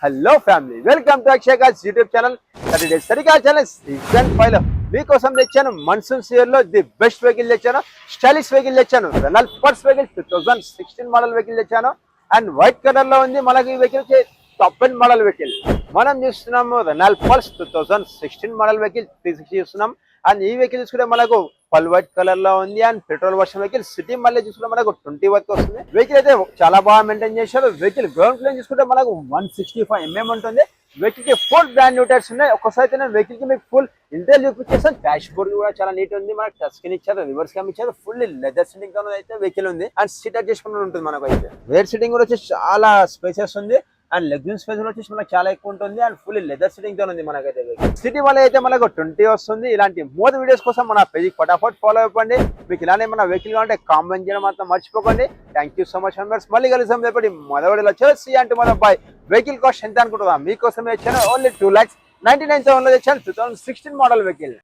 Hello family, welcome to Akshay gauge YouTube channel. 30 days సరిగా channel season 5 లో మీకోసం తెచ్చాను. మన్సూన్ సీజన్ లో ది బెస్ట్ వెహికల్ తెచ్చాను, స్టైలిష్ వెహికల్ తెచ్చాను. Renault pulse vehicle 2016 model vehicle తెచ్చాను. అండ్ వైట్ కలర్ లో ఉంది. మనకి ఈ vehicle top end model vehicle మనం చూస్తున్నాము. రెనాల్ట్ పల్స్ 2016 మోడల్ వెహికల్ 360 చూస్తున్నాం. అండ్ ఈ వెహికల్ చూసుకుంటే మనకు పల్ వైట్ కలర్ లో ఉంది. And petrol version vehicle. City మళ్ళీ చూసుకుంటే మనకు 20 వరకు వస్తుంది. వెహికల్ అయితే చాలా బాగా మెయింటైన్ చేశారు. వెహికల్ గ్రౌండ్ క్లీన్ చూసుకుంటే మనకు 165 mm ఉంటుంది. వెహికల్ కి ఫుల్ బ్రాండ్ న్యూ టైర్స్ ఉన్నాయి. ఒక్కసారి నేను వెహికల్ కి మీకు ఫుల్ ఇంటర్వ్యూ చూపించేస్తాను. డాష్ బోర్డ్ కూడా చాలా నీట్ ఉంది. మనకు టచ్ స్క్రీన్ ఇచ్చారు, రివర్స్ క్యామ్ ఇచ్చారు. ఫుల్ లెదర్ సీటింగ్ తో అయితే వెహికల్ ఉంది. అండ్ సీట్ అడ్జస్ట్ ఉంటుంది. మనకు అయితే వేర్ సీటింగ్ కూడా వచ్చేసి చాలా స్పేసెస్ ఉంది. అండ్ లెగ్యూమ్ స్పేస్ వచ్చేసి మనకు చాలా ఎక్కువ ఉంటుంది. అండ్ ఫుల్ లెదర్ సీటింగ్ తో ఉంది. మనకైతే సిటీ వల్ల అయితే మనకు 20 వస్తుంది. ఇలాంటి మోర్ వీడియోస్ కోసం మన పేజ్ ఫటాఫట్ ఫాలో అయిపోండి. మీకు ఇలానే మన వెహికల్ కావాలంటే కామెంట్ చేయడం మాత్రం మర్చిపోకండి. Thank you so much members. మళ్ళీ కలుసాం రేపటి మొదటి వచ్చేసి అంటే మన బాయ్ వెహికల్ కాస్ట్ ఎంత అనుకుంటుందా మీకోసమే వచ్చాను. ఓన్లీ 2,99,000 లో తెచ్చాను. 2016 మోడల్ వెహికల్.